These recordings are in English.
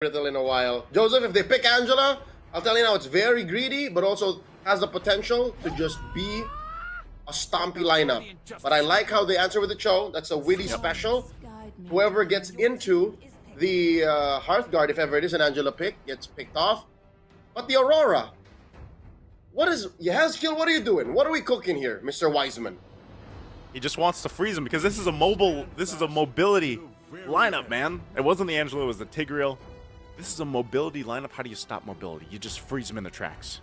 Brittle in a while. Joseph, if they pick Angela, I'll tell you now, it's very greedy, but also has the potential to just be a stompy lineup. But I like how they answer with the Cho. That's a witty special. Whoever gets into the Hearthguard, if ever it is an Angela pick, gets picked off. But the Aurora, what is Yahazkiel? What are you doing? What are we cooking here, Mr. Wiseman? He just wants to freeze him because this is a mobility lineup, man. It wasn't the Angela, it was the Tigreal. This is a mobility lineup. How do you stop mobility? You just freeze him in the tracks.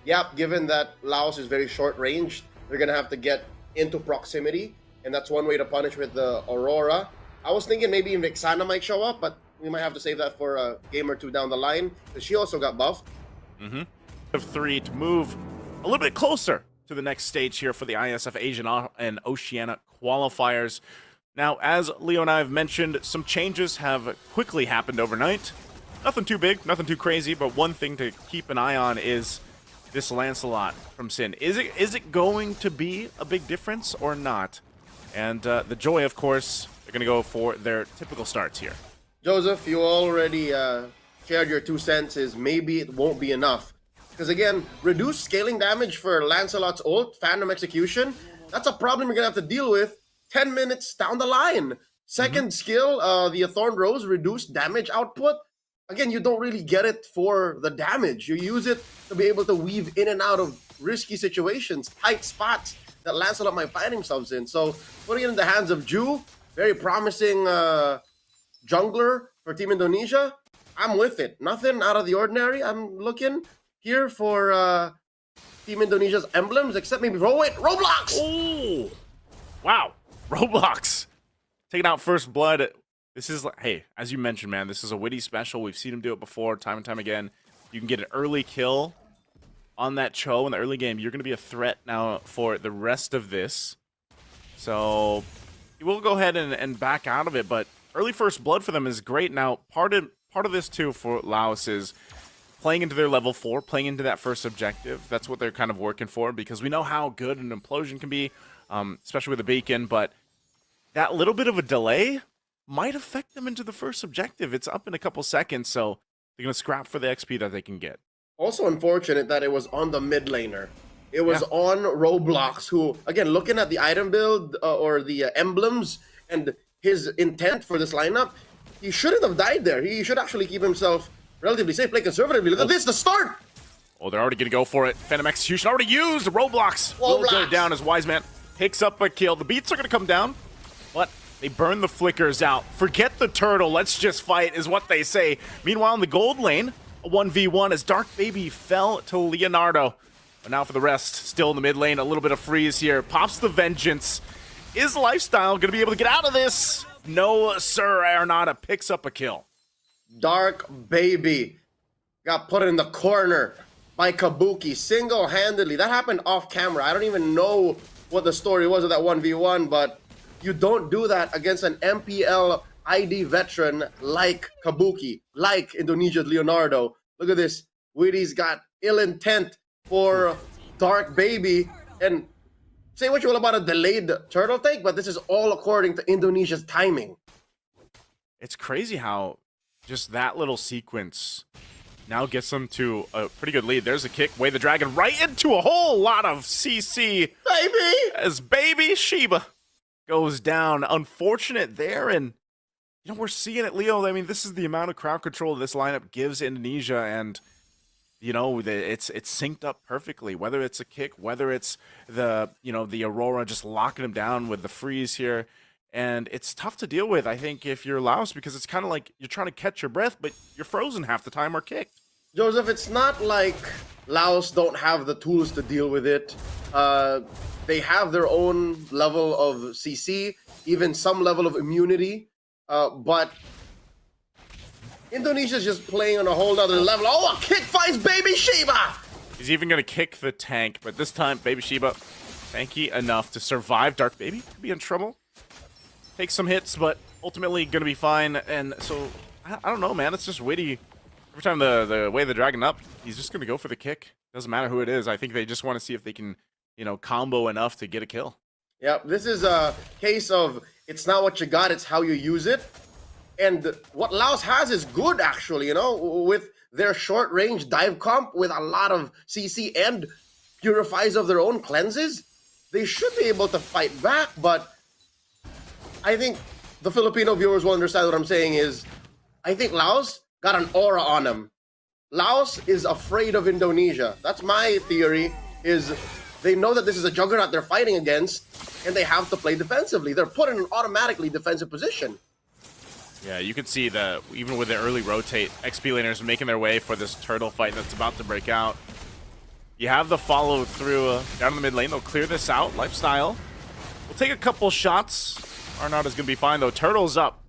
Yeah, given that Laos is very short ranged, they're gonna have to get into proximity, and that's one way to punish with the Aurora. I was thinking maybe Vexana might show up, but we might have to save that for a game or two down the line, because she also got buffed. Of 3 to move a little bit closer to the next stage here for the ISF Asian and Oceania qualifiers. Now, as Leo and I have mentioned, some changes have quickly happened overnight. Nothing too big, nothing too crazy, but one thing to keep an eye on is this Lancelot from Sin. Is it going to be a big difference or not? And the Joy, of course, they're going to go for their typical starts here. Joseph, you already shared your 2 cents is maybe it won't be enough. Because again, reduced scaling damage for Lancelot's ult, Phantom Execution, that's a problem you're going to have to deal with 10 minutes down the line. Second skill, the Thorn Rose, reduced damage output. Again, you don't really get it for the damage. You use it to be able to weave in and out of risky situations, tight spots that Lancelot might find himself in. So putting it in the hands of Ju, very promising jungler for Team Indonesia. I'm with it. Nothing out of the ordinary. I'm looking here for Team Indonesia's emblems, except maybe Roblox! Oh, wow. Roblox taking out first blood. This is like, hey, as you mentioned, man, this is a witty special. We've seen him do it before, time and time again. You can get an early kill on that Cho in the early game. You're going to be a threat now for the rest of this. So we'll go ahead and back out of it, but early first blood for them is great. Now, part of this too for Laos is playing into their level 4, playing into that first objective. That's what they're kind of working for, because we know how good an implosion can be. Especially with the beacon, but that little bit of a delay might affect them into the first objective. It's up in a couple seconds, so they're going to scrap for the XP that they can get. Also unfortunate that it was on the mid laner. It was on Roblox, who, again, looking at the item build or the emblems and his intent for this lineup, he shouldn't have died there. He should actually keep himself relatively safe, play conservatively. Look at this, the start! Oh, they're already going to go for it. Phantom Execution already used. Roblox will go down as Wiseman picks up a kill. The beats are going to come down, but they burn the flickers out. Forget the turtle. Let's just fight is what they say. Meanwhile, in the gold lane, a 1v1 as Dark Baby fell to Leonardo. But now for the rest, still in the mid lane, a little bit of freeze here. Pops the Vengeance. Is Lifestyle going to be able to get out of this? No, sir. Arnada picks up a kill. Dark Baby got put in the corner by Kabuki single-handedly. That happened off camera. I don't even know what the story was of that 1v1, but you don't do that against an MPL ID veteran like Kabuki, like Indonesia's Leonardo. Look at this. Witty's got ill intent for Dark Baby. And say what you will about a delayed turtle take, but this is all according to Indonesia's timing. It's crazy how just that little sequence now gets them to a pretty good lead. There's a kick, Way the Dragon right into a whole lot of CC. Baby! As Baby Sheba goes down. Unfortunate there, and you know, we're seeing it, Leo. I mean, this is the amount of crowd control this lineup gives Indonesia, and you know, it's synced up perfectly. Whether it's a kick, whether it's the, you know, the Aurora just locking him down with the freeze here. And it's tough to deal with, I think, if you're Laos, because it's kind of like you're trying to catch your breath, but you're frozen half the time or kicked. Joseph, it's not like Laos don't have the tools to deal with it. They have their own level of CC, even some level of immunity, but Indonesia's just playing on a whole other level. Oh, a kick finds Baby Sheba! He's even going to kick the tank, but this time, Baby Sheba, tanky enough to survive. Dark Baby could be in trouble. Take some hits, but ultimately going to be fine. And so, I don't know, man. It's just witty. Every time the Way the Dragon up, he's just going to go for the kick. Doesn't matter who it is. I think they just want to see if they can, you know, combo enough to get a kill. Yeah, this is a case of it's not what you got, it's how you use it. And what Laos has is good, actually, with their short-range dive comp with a lot of CC and purifies of their own cleanses. They should be able to fight back, but I think the Filipino viewers will understand what I'm saying is I think Laos got an aura on them. Laos is afraid of Indonesia. That's my theory, is they know that this is a juggernaut they're fighting against, and they have to play defensively. They're put in an automatically defensive position. Yeah, you can see that even with the early rotate, XP laners making their way for this turtle fight that's about to break out. You have the follow through down in the mid lane. They'll clear this out. Lifestyle. We'll take a couple shots. Arnauto's going to be fine, though. Turtle's up.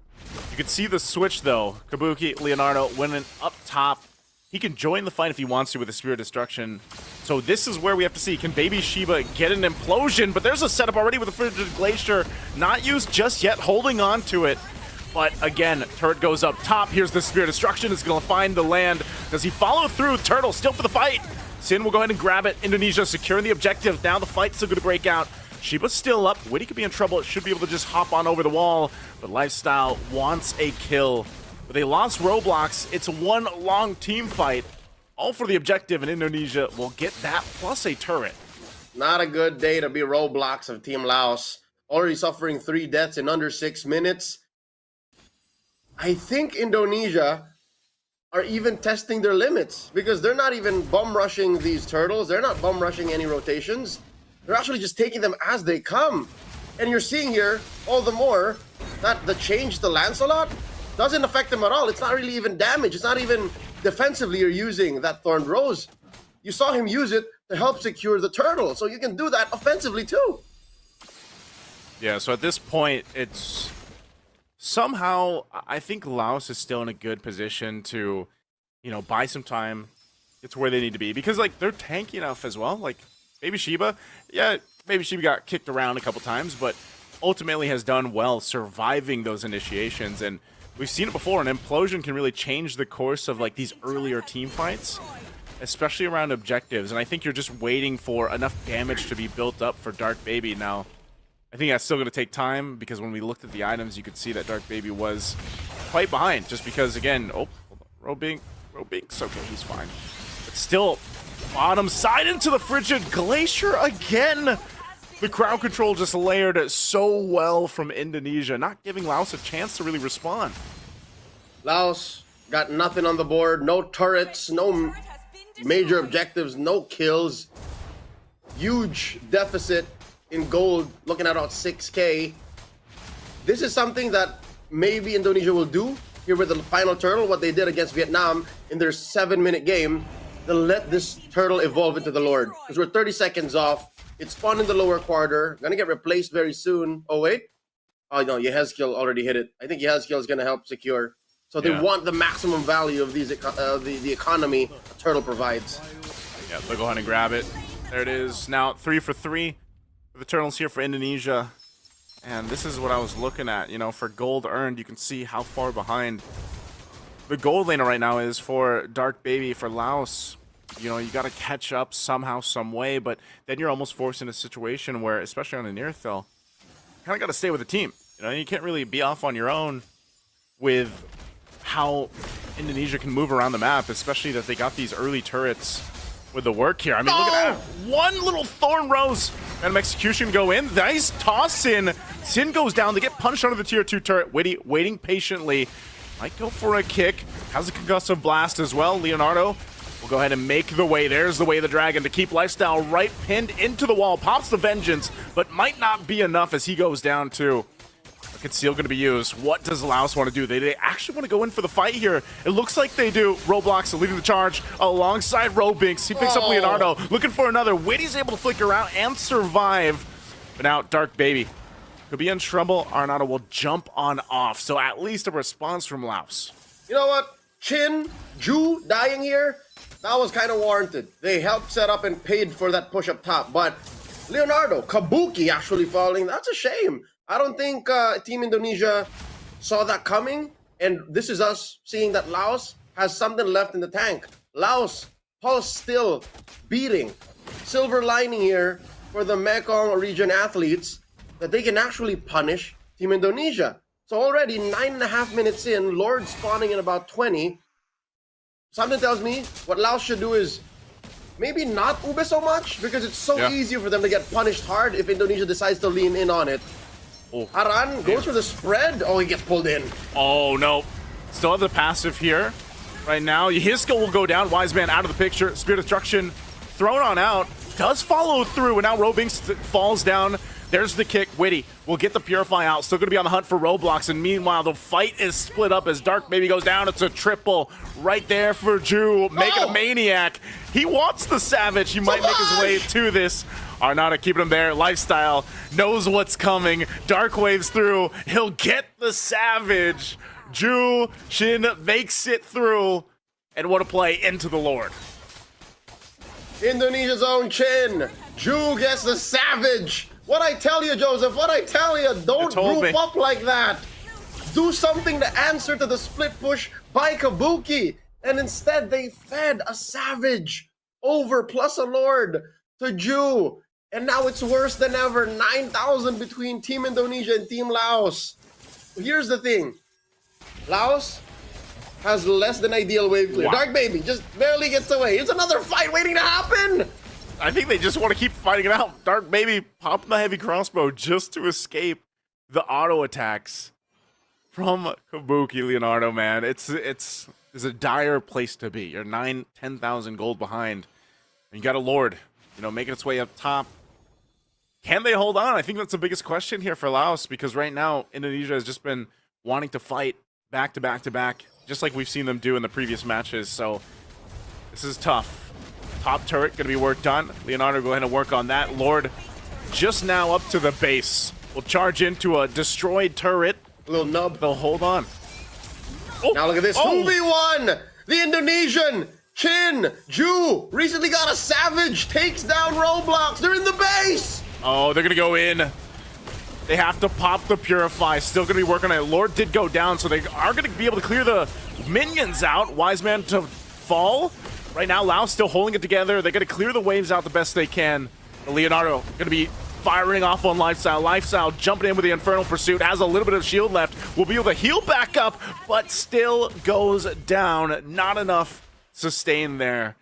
You can see the switch, though. Kabuki, Leonardo winning up top. He can join the fight if he wants to with the Spirit of Destruction. So this is where we have to see, can Baby Shiba get an implosion? But there's a setup already with the Frigid Glacier. Not used just yet, holding on to it. But again, turret goes up top. Here's the Spirit of Destruction. It's going to find the land. Does he follow through? Turtle still for the fight. Sin will go ahead and grab it. Indonesia securing the objective. Now the fight's still going to break out. Shiba's still up. Witty could be in trouble. It should be able to just hop on over the wall. But Lifestyle wants a kill. But they lost Roblox. It's one long team fight. All for the objective, and Indonesia will get that plus a turret. Not a good day to be Roblox of Team Laos. Already suffering 3 deaths in under 6 minutes. I think Indonesia are even testing their limits because they're not even bum rushing these turtles. They're not bum rushing any rotations. They're actually just taking them as they come. And you're seeing here all the more that the change to Lancelot doesn't affect them at all. It's not really even damage. It's not even defensively you're using that Thorned Rose. You saw him use it to help secure the turtle. So you can do that offensively too. Yeah, so at this point, it's somehow, I think Laos is still in a good position to, buy some time, get to where they need to be. Because, they're tanky enough as well. Baby Shiba, yeah, Baby Shiba got kicked around a couple times, but ultimately has done well surviving those initiations. And we've seen it before, an implosion can really change the course of, these earlier team fights, especially around objectives. And I think you're just waiting for enough damage to be built up for Dark Baby. Now, I think that's still going to take time, because when we looked at the items, you could see that Dark Baby was quite behind, just because, again, Robinks, okay, he's fine. But still, bottom side into the Frigid Glacier again. The crowd control just layered so well from Indonesia, not giving Laos a chance to really respond. Laos got nothing on the board, no turrets, no major objectives, no kills. Huge deficit in gold, looking at about 6K. This is something that maybe Indonesia will do here with the final turtle, what they did against Vietnam in their 7-minute game. They'll let this turtle evolve into the Lord, because we're 30 seconds off. It spawned in the lower quarter, gonna get replaced very soon. Oh wait, oh no, Yehezkiel already hit it. I think Yehezkiel is gonna help secure. So they want the maximum value of these the economy a turtle provides. Yeah, they'll go ahead and grab it. There it is. Now 3 for 3 for the turtles here for Indonesia. And this is what I was looking at, for gold earned. You can see how far behind the gold laner right now is for Dark Baby, for Laos. You got to catch up somehow, some way, but then you're almost forced in a situation where, especially on an Nearthil, you kind of got to stay with the team. You can't really be off on your own with how Indonesia can move around the map, especially that they got these early turrets with the work here. I mean, look at that. One little Thorn Rose. Random execution go in. Nice toss in. Sin goes down. They get punched under the tier 2 turret. Witty waiting patiently. Might go for a kick. Has a concussive blast as well. Leonardo will go ahead and make the way. There's the way of the dragon to keep Lifestyle right pinned into the wall. Pops the vengeance, but might not be enough as he goes down too. A conceal going to be used. What does Laos want to do? They actually want to go in for the fight here. It looks like they do. Roblox leading the charge alongside Robinks. He picks up Leonardo, looking for another. Witty's able to flicker out and survive. But now Dark Baby could be in trouble. Arnauto will jump on off. So at least a response from Laos. You know what? Chin, Ju dying here, that was kind of warranted. They helped set up and paid for that push up top. But Leonardo, Kabuki actually falling, that's a shame. I don't think Team Indonesia saw that coming. And this is us seeing that Laos has something left in the tank. Laos, pulse still beating. Silver lining here for the Mekong region athletes that they can actually punish Team Indonesia. So already 9.5 minutes in, Lord spawning in about 20. Something tells me what Laos should do is maybe not ube so much, because it's so easy for them to get punished hard if Indonesia decides to lean in on it. Oh. Aran goes for the spread. Oh, he gets pulled in. Oh, no. Still have the passive here. Right now, his skill will go down. Wise Man out of the picture. Spirit Destruction thrown on out. Does follow through, and now Robinks falls down. There's the kick. Witty will get the Purify out. Still going to be on the hunt for Roblox. And meanwhile, the fight is split up as Dark Baby goes down. It's a triple right there for Ju. Make it a maniac. He wants the Savage. He might make his way to this. Arnada keeping him there. Lifestyle knows what's coming. Dark waves through. He'll get the Savage. Ju Shin makes it through. And what a play into the Lord. Indonesia's own Chin. Ju gets the Savage. What I tell you, Joseph, what I tell you, don't group up like that. Do something to answer to the split push by Kabuki. And instead, they fed a Savage over plus a Lord to Ju. And now it's worse than ever. 9,000 between Team Indonesia and Team Laos. Here's the thing. Laos has less than ideal wave clear. Wow. Dark Baby just barely gets away. It's another fight waiting to happen. I think they just want to keep fighting it out. Dark Baby popping the heavy crossbow just to escape the auto attacks from Kabuki, Leonardo, man. It's a dire place to be. You're 10,000 gold behind. And you got a Lord, making its way up top. Can they hold on? I think that's the biggest question here for Laos, because right now Indonesia has just been wanting to fight back to back to back, just like we've seen them do in the previous matches. So this is tough. Top turret going to be worked on. Leonardo, go ahead and work on that. Lord just now up to the base. Will charge into a destroyed turret. A little nub. They'll hold on. Oh. Now look at this. 2v1. The Indonesian Chin Ju recently got a Savage. Takes down Roblox. They're in the base. Oh, they're going to go in. They have to pop the Purify. Still going to be working on it. Lord did go down, so they are going to be able to clear the minions out. Wise Man to fall. Right now, Laos still holding it together. They're going to clear the waves out the best they can. Leonardo going to be firing off on Lifestyle. Lifestyle jumping in with the Infernal Pursuit. Has a little bit of shield left. Will be able to heal back up, but still goes down. Not enough sustain there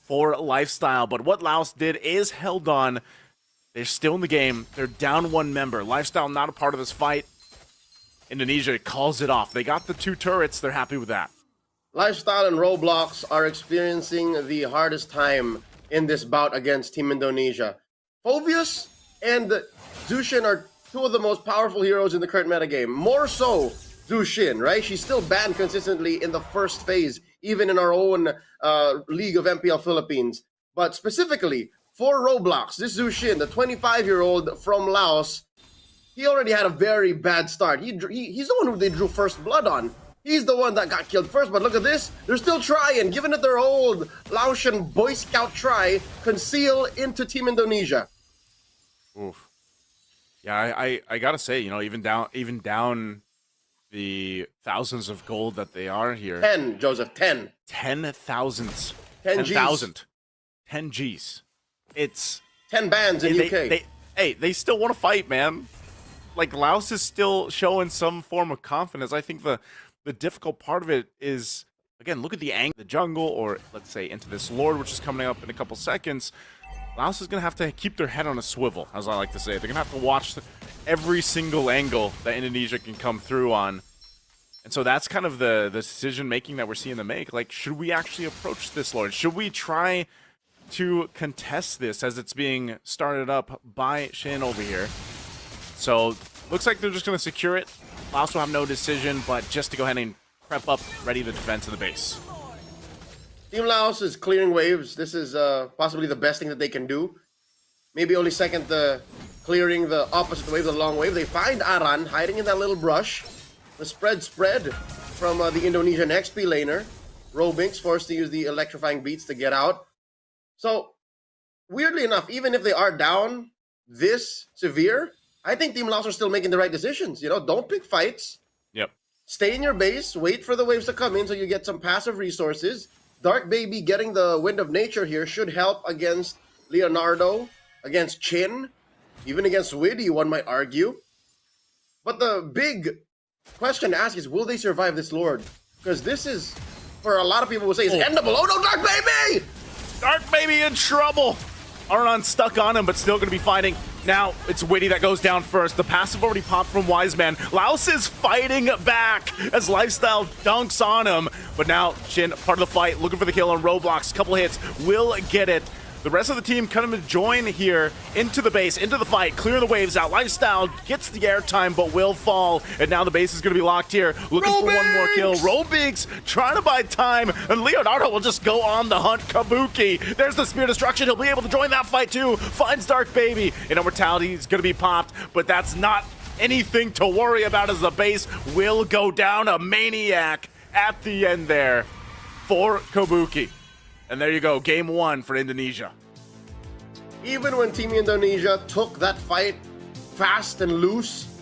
for Lifestyle. But what Laos did is held on. They're still in the game. They're down one member. Lifestyle not a part of this fight. Indonesia calls it off. They got the 2 turrets. They're happy with that. Lifestyle and Roblox are experiencing the hardest time in this bout against Team Indonesia. Phovius and Zushin are 2 of the most powerful heroes in the current metagame. More so Zushin, right? She's still banned consistently in the first phase, even in our own League of MPL Philippines. But specifically, for Roblox, this Zushin, the 25-year-old from Laos, he already had a very bad start. He's the one who they drew first blood on. He's the one that got killed first, but look at this. They're still trying, giving it their old Laotian Boy Scout try, conceal into Team Indonesia. Oof. Yeah, I gotta say, even down the thousands of gold that they are here. 10, Joseph, 10. 10,000. 10,000. 10 Gs. It's 10 bans in UK. They still want to fight, man. Like, Laos is still showing some form of confidence. I think the difficult part of it is, again, look at the angle, the jungle, or let's say into this Lord, which is coming up in a couple seconds. Laos is going to have to keep their head on a swivel, as I like to say. They're going to have to watch every single angle that Indonesia can come through on. And so that's kind of the decision-making that we're seeing them make. Like, should we actually approach this Lord? Should we try to contest this as it's being started up by Shin over here? So, looks like they're just going to secure it. Laos will have no decision, but just to go ahead and prep up, ready to defend to the base. Team Laos is clearing waves. This is possibly the best thing that they can do. Maybe only second to clearing the opposite wave, the long wave. They find Aran hiding in that little brush. The spread from the Indonesian XP laner. Robinks forced to use the electrifying beats to get out. So, weirdly enough, even if they are down this severe, I think Team Laos are still making the right decisions. Don't pick fights. Yep. Stay in your base. Wait for the waves to come in so you get some passive resources. Dark Baby getting the Wind of Nature here should help against Leonardo, against Chin, even against Widdy, one might argue. But the big question to ask is, will they survive this Lord? Because this is, for a lot of people will say, it's endable. Oh no, Dark Baby! Dark Baby in trouble. Aron stuck on him, but still going to be fighting. Now, it's Witty that goes down first. The passive already popped from Wiseman. Laos is fighting back as Lifestyle dunks on him. But now, Shin, part of the fight, looking for the kill on Roblox. Couple hits, will get it. The rest of the team kind of join here into the base, into the fight, clearing the waves out. Lifestyle gets the airtime, but will fall. And now the base is going to be locked here, looking for one more kill. Robix trying to buy time, and Leonardo will just go on the hunt. Kabuki, there's the Spear Destruction. He'll be able to join that fight too. Finds Dark Baby. And Immortality is going to be popped, but that's not anything to worry about as the base will go down. A Maniac at the end there for Kabuki. And there you go, game 1 for Indonesia. Even when Team Indonesia took that fight fast and loose,